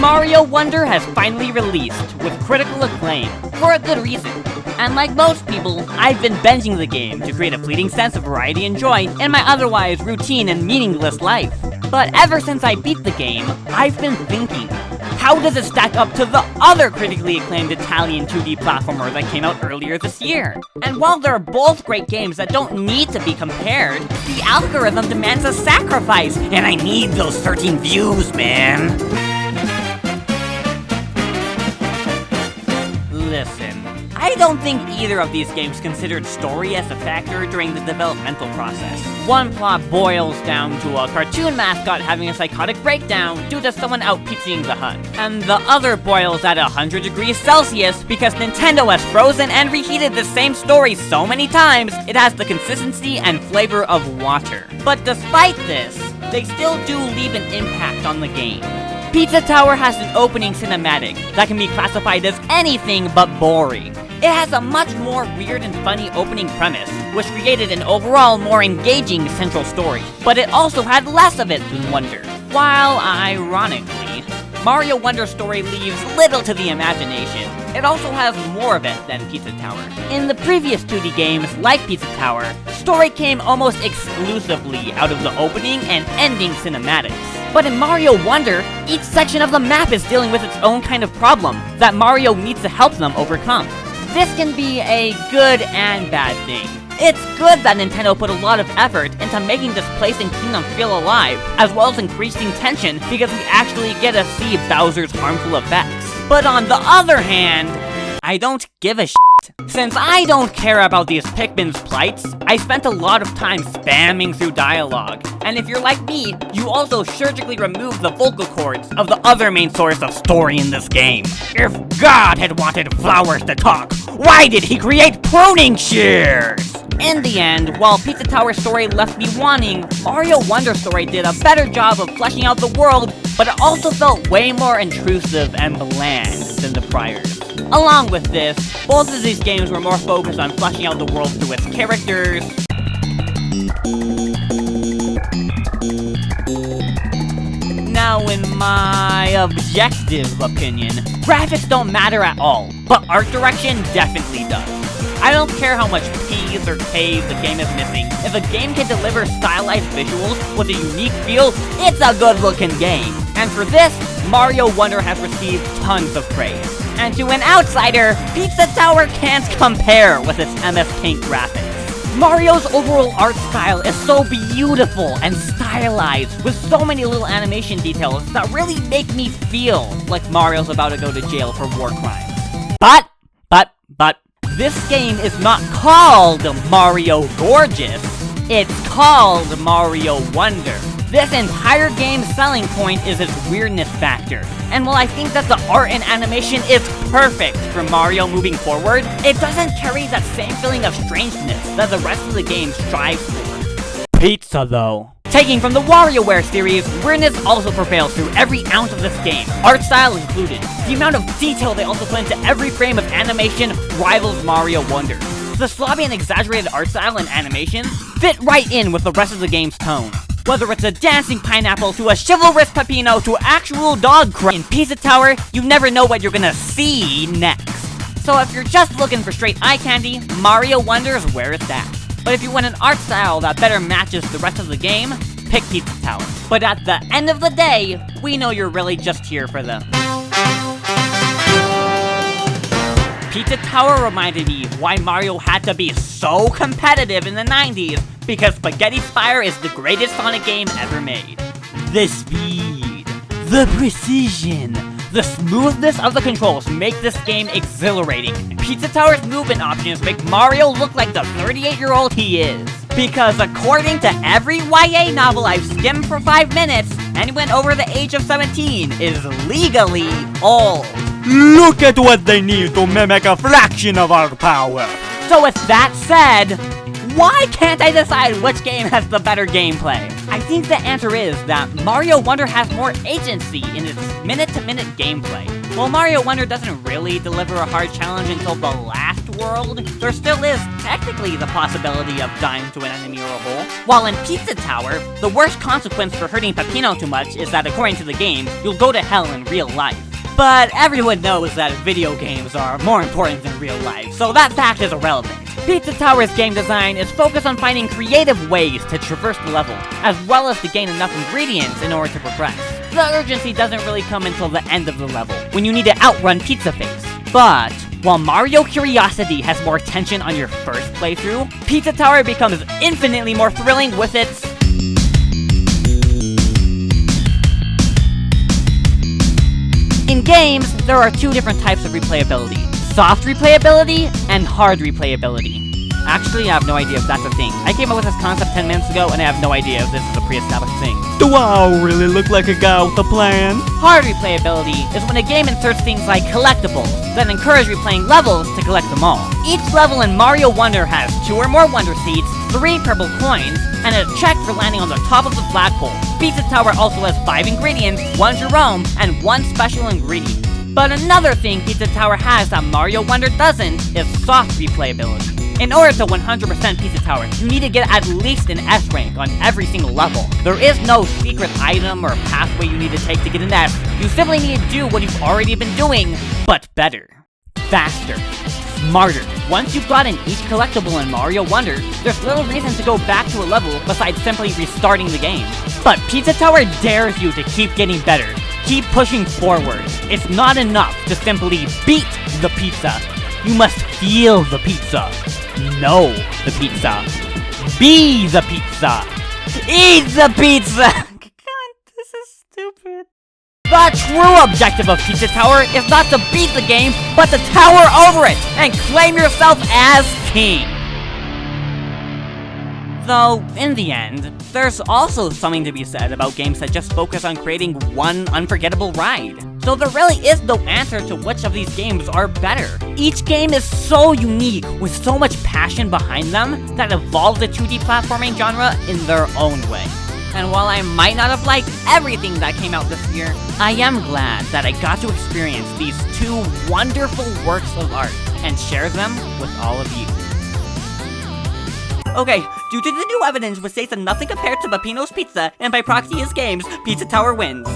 Mario Wonder has finally released, with critical acclaim, for a good reason. And like most people, I've been binging the game to create a fleeting sense of variety and joy in my otherwise routine and meaningless life. But ever since I beat the game, I've been thinking, how does it stack up to the other critically acclaimed Italian 2D platformer that came out earlier this year? And while they're both great games that don't need to be compared, the algorithm demands a sacrifice, and I need those 13 views, man. Listen, I don't think either of these games considered story as a factor during the developmental process. One plot boils down to a cartoon mascot having a psychotic breakdown due to someone out-pizzaing the hut. And the other boils at 100 degrees Celsius because Nintendo has frozen and reheated the same story so many times, it has the consistency and flavor of water. But despite this, they still do leave an impact on the game. Pizza Tower has an opening cinematic that can be classified as anything but boring. It has a much more weird and funny opening premise, which created an overall more engaging central story, but it also had less of it than Wonder. While, ironically, Mario Wonder's story leaves little to the imagination, it also has more of it than Pizza Tower. In the previous 2D games, like Pizza Tower, story came almost exclusively out of the opening and ending cinematics. But in Mario Wonder, each section of the map is dealing with its own kind of problem that Mario needs to help them overcome. This can be a good and bad thing. It's good that Nintendo put a lot of effort into making this place and kingdom feel alive, as well as increasing tension because we actually get to see Bowser's harmful effects. But on the other hand, I don't give a shit. Since I don't care about these Pikmin's plights, I spent a lot of time spamming through dialogue. And if you're like me, you also surgically remove the vocal cords of the other main source of story in this game. If God had wanted flowers to talk, why did he create pruning shears? In the end, while Pizza Tower story left me wanting, Mario Wonder story did a better job of fleshing out the world, but it also felt way more intrusive and bland than the priors. Along with this, both of these games were more focused on fleshing out the world through its characters, Now, in my objective opinion, graphics don't matter at all, but art direction definitely does. I don't care how much P's or K's the game is missing. If a game can deliver stylized visuals with a unique feel, it's a good-looking game. And for this, Mario Wonder has received tons of praise. And to an outsider, Pizza Tower can't compare with its MS Paint graphics. Mario's overall art style is so beautiful and stylized, with so many little animation details that really make me feel like Mario's about to go to jail for war crimes. But, this game is not called Mario Gorgeous, it's called Mario Wonder. This entire game's selling point is its weirdness factor. And while I think that the art and animation is perfect for Mario moving forward, it doesn't carry that same feeling of strangeness that the rest of the game strives for. Pizza, though. Taking from the WarioWare series, weirdness also prevails through every ounce of this game, art style included. The amount of detail they also put into every frame of animation rivals Mario Wonder. The sloppy and exaggerated art style and animations fit right in with the rest of the game's tone. Whether it's a dancing pineapple to a chivalrous Peppino to actual dog crap in Pizza Tower, you never know what you're gonna see next. So if you're just looking for straight eye candy, Mario Wonder is where it's at. But if you want an art style that better matches the rest of the game, pick Pizza Tower. But at the end of the day, we know you're really just here for the... Pizza Tower reminded me why Mario had to be so competitive in the 90s, because Spaghetti Spire is the greatest Sonic game ever made. The speed, the precision, the smoothness of the controls make this game exhilarating. Pizza Tower's movement options make Mario look like the 38-year-old he is. Because according to every YA novel I've skimmed for 5 minutes, anyone over the age of 17 is legally old. Look at what they need to mimic a fraction of our power. So with that said, why can't I decide which game has the better gameplay? I think the answer is that Mario Wonder has more agency in its minute-to-minute gameplay. While Mario Wonder doesn't really deliver a hard challenge until the last world, there still is technically the possibility of dying to an enemy or a hole. While in Pizza Tower, the worst consequence for hurting Peppino too much is that according to the game, you'll go to hell in real life. But everyone knows that video games are more important than real life, so that fact is irrelevant. Pizza Tower's game design is focused on finding creative ways to traverse the level, as well as to gain enough ingredients in order to progress. The urgency doesn't really come until the end of the level, when you need to outrun Pizza Face. But while Mario Curiosity has more tension on your first playthrough, Pizza Tower becomes infinitely more thrilling with its... In games, there are two different types of replayability. Soft replayability and hard replayability. Actually, I have no idea if that's a thing. I came up with this concept 10 minutes ago, and I have no idea if this is a pre-established thing. Do I really look like a guy with a plan? Hard replayability is when a game inserts things like collectibles that encourage replaying levels to collect them all. Each level in Mario Wonder has 2 or more Wonder Seeds, 3 purple coins, and a check for landing on the top of the flagpole. Pizza Tower also has 5 ingredients, 1 Jerome, and 1 special ingredient. But another thing Pizza Tower has that Mario Wonder doesn't is soft replayability. In order to 100% Pizza Tower, you need to get at least an S rank on every single level. There is no secret item or pathway you need to take to get an S. You simply need to do what you've already been doing, but better. Faster. Smarter. Once you've gotten each collectible in Mario Wonder, there's little reason to go back to a level besides simply restarting the game. But Pizza Tower dares you to keep getting better. Keep pushing forward. It's not enough to simply beat the pizza. You must feel the pizza. Know the pizza. Be the pizza. Eat the pizza! God, this is stupid. The true objective of Pizza Tower is not to beat the game, but to tower over it and claim yourself as king. Though, in the end, there's also something to be said about games that just focus on creating one unforgettable ride. So there really is no answer to which of these games are better. Each game is so unique, with so much passion behind them, that evolves the 2D platforming genre in their own way. And while I might not have liked everything that came out this year, I am glad that I got to experience these 2 wonderful works of art and share them with all of you. Okay, due to the new evidence which states that nothing compared to Peppino's Pizza, and by proxy his games, Pizza Tower wins.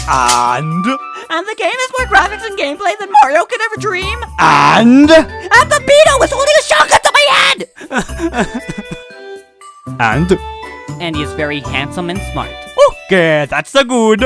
And the game has more graphics and gameplay than Mario could ever dream. And Peppino is holding a shotgun to my head! And And he is very handsome and smart. okay, that's a good.